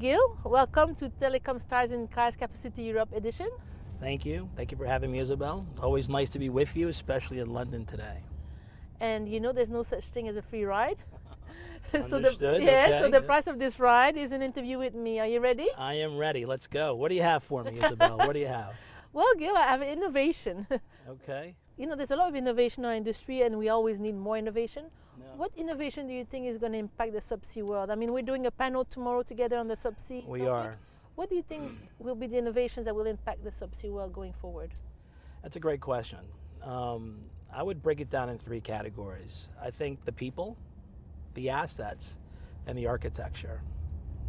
Gil. Welcome to Telecom Stars in Cars Capacity Europe edition. Thank you. Thank you for having me, Isabel. Always nice to be with you, especially in London today. And you know there's no such thing as a free ride. Understood. So the price of this ride is an interview with me. Are you ready? I am ready. Let's go. What do you have for me, Isabel? What do you have? Well, Gil, I have innovation. Okay. You know, there's a lot of innovation in our industry and we always need more innovation. No. What innovation do you think is going to impact the subsea world? I mean, we're doing a panel tomorrow together on the subsea We topic. are. What do you think will be the innovations that will impact the subsea world going forward? That's a great question. I would break it down in three categories. I think the people, the assets, and the architecture.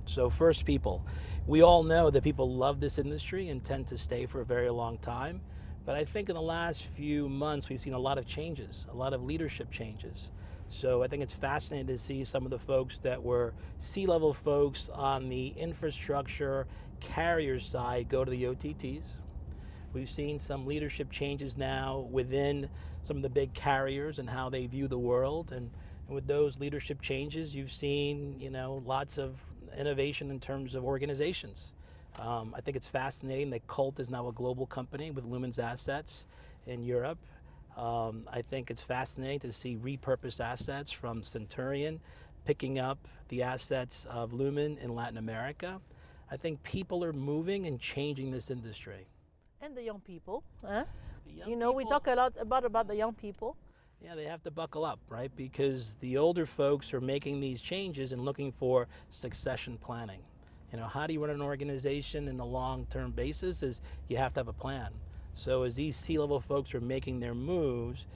So first, people. We all know that people love this industry and tend to stay for a very long time. But I think in the last few months, we've seen a lot of changes, a lot of leadership changes. So I think it's fascinating to see some of the folks that were C-level folks on the infrastructure carrier side go to the OTTs. We've seen some leadership changes now within some of the big carriers and how they view the world. And with those leadership changes, you've seen, lots of innovation in terms of organizations. I think it's fascinating that Colt is now a global company with Lumen's assets in Europe. I think it's fascinating to see repurposed assets from Centurion picking up the assets of Lumen in Latin America. I think people are moving and changing this industry. And the young people, huh? We People, talk a lot about the young people. Yeah, they have to buckle up, right? Because the older folks are making these changes and looking for succession planning. How do you run an organization in a long-term basis is you have to have a plan. So as these C-level folks are making their moves,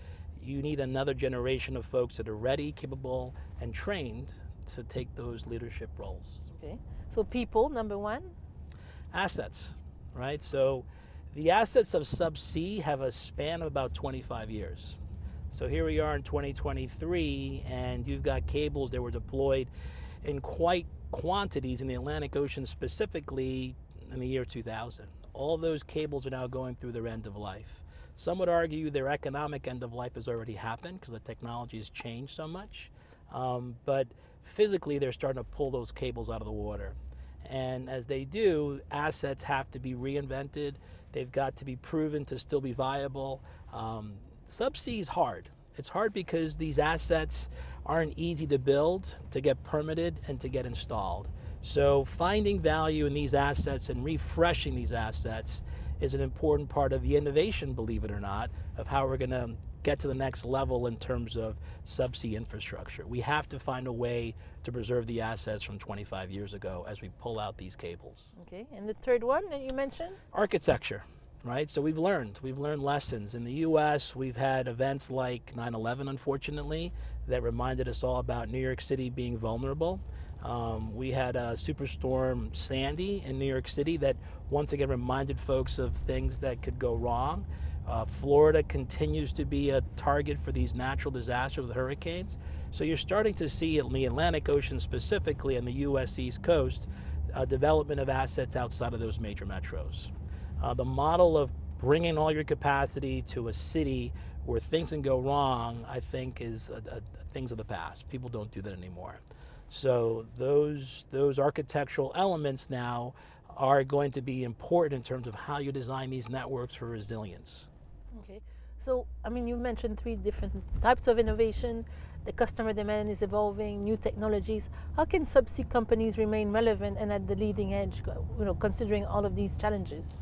you need another generation of folks that are ready, capable, and trained to take those leadership roles. Okay, so people, number one. Assets, right? So the assets of Subsea have a span of about 25 years. So here we are in 2023, and you've got cables that were deployed in quite quantities in the Atlantic Ocean, specifically in the year 2000. All those cables are now going through their end of life. Some would argue their economic end of life has already happened because the technology has changed so much. But physically, they're starting to pull those cables out of the water. And as they do, assets have to be reinvented. They've got to be proven to still be viable. Subsea is hard. It's hard because these assets aren't easy to build, to get permitted, and to get installed. So finding value in these assets and refreshing these assets is an important part of the innovation, believe it or not, of how we're going to get to the next level in terms of subsea infrastructure. We have to find a way to preserve the assets from 25 years ago as we pull out these cables. Okay, and the third one that you mentioned? Architecture. Right, so we've learned lessons. In the U.S., we've had events like 9/11, unfortunately, that reminded us all about New York City being vulnerable. We had a Superstorm Sandy in New York City that once again reminded folks of things that could go wrong. Florida continues to be a target for these natural disasters with hurricanes. So you're starting to see in the Atlantic Ocean, specifically on the U.S. East Coast, development of assets outside of those major metros. The model of bringing all your capacity to a city where things can go wrong, I think, is things of the past. People don't do that anymore. So those architectural elements now are going to be important in terms of how you design these networks for resilience. Okay, so you've mentioned three different types of innovation. The customer demand is evolving, new technologies. How can subsea companies remain relevant and at the leading edge, considering all of these challenges?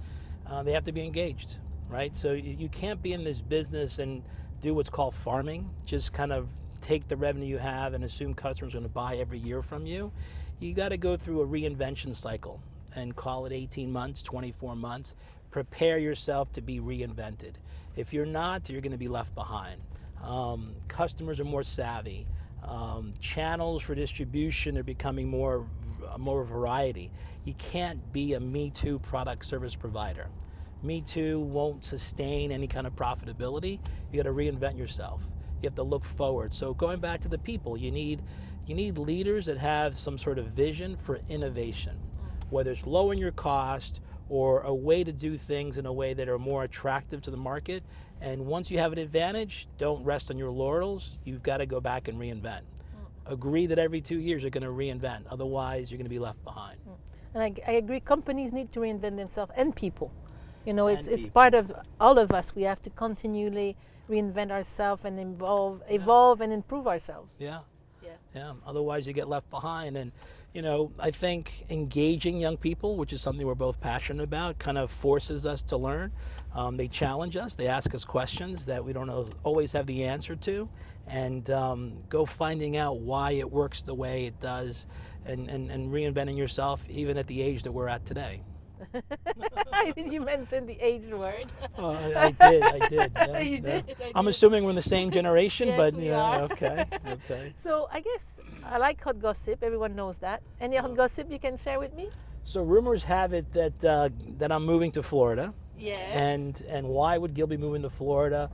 They have to be engaged, right? So you can't be in this business and do what's called farming, just kind of take the revenue you have and assume customers are going to buy every year from you. You got to go through a reinvention cycle and call it 18 months, 24 months. Prepare yourself to be reinvented. If you're not, you're going to be left behind. Customers are more savvy. Channels for distribution are becoming more variety. You can't be a Me Too product service provider. Me Too won't sustain any kind of profitability. You got to reinvent yourself. You have to look forward. So going back to the people, you need leaders that have some sort of vision for innovation, whether it's lowering your cost or a way to do things in a way that are more attractive to the market. And once you have an advantage, don't rest on your laurels. You've got to go back and reinvent. Agree that every 2 years you're going to reinvent. Otherwise, you're going to be left behind. And I agree, companies need to reinvent themselves, and people. You know, it's people. part of all of us. We have to continually reinvent ourselves and evolve and improve ourselves. Yeah. Yeah. Yeah. Otherwise, you get left behind. And, you know, I think engaging young people, which is something we're both passionate about, kind of forces us to learn. They challenge us. They ask us questions that we don't always have the answer to. And go finding out why it works the way it does, and reinventing yourself even at the age that we're at today. You mentioned the age word. I did. Yeah, You yeah. did. I'm assuming we're in the same generation, Yes, but we yeah, are. okay. So I guess I like hot gossip. Everyone knows that. Any hot gossip you can share with me? So rumors have it that that I'm moving to Florida. Yes. And why would Gil be moving to Florida?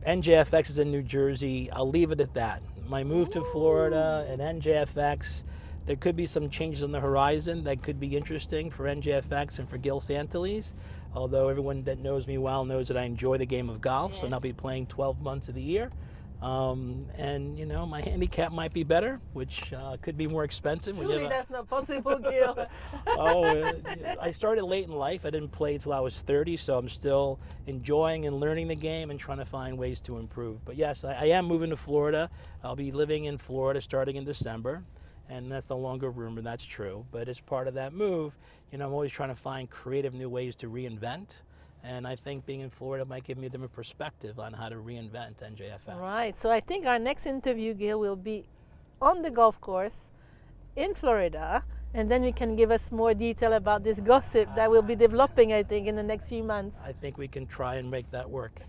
NJFX is in New Jersey. I'll leave it at that. My move to Florida and NJFX, there could be some changes on the horizon that could be interesting for NJFX and for Gil Santaliz. Although everyone that knows me well knows that I enjoy the game of golf, Yes. so I'll be playing 12 months of the year. And you know, my handicap might be better, which could be more expensive. when you Surely have a- that's not possible, Gil. I started late in life. I didn't play till I was 30, so I'm still enjoying and learning the game and trying to find ways to improve. But yes, I am moving to Florida. I'll be living in Florida starting in December, and that's no longer a rumor, that's true. But as part of that move, you know, I'm always trying to find creative new ways to reinvent. And I think being in Florida might give me a different perspective on how to reinvent NJFX. Right. So I think our next interview, Gil, will be on the golf course in Florida, and then you can give us more detail about this gossip that we'll be developing, I think, in the next few months. I think we can try and make that work.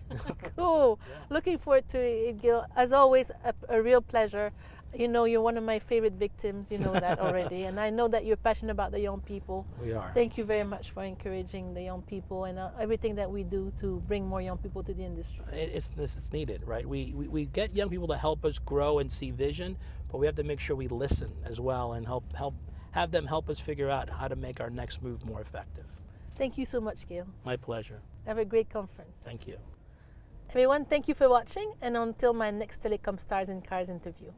Cool. Looking forward to it, Gil. As always, a real pleasure. You know, you're one of my favorite victims. You know that already. And I know that you're passionate about the young people. We are. Thank you very much for encouraging the young people and everything that we do to bring more young people to the industry. It's needed, right? We get young people to help us grow and see vision, but we have to make sure we listen as well and have them help us figure out how to make our next move more effective. Thank you so much, Gil. My pleasure. Have a great conference. Thank you. Everyone, thank you for watching, and until my next Telecom Stars and Cars interview.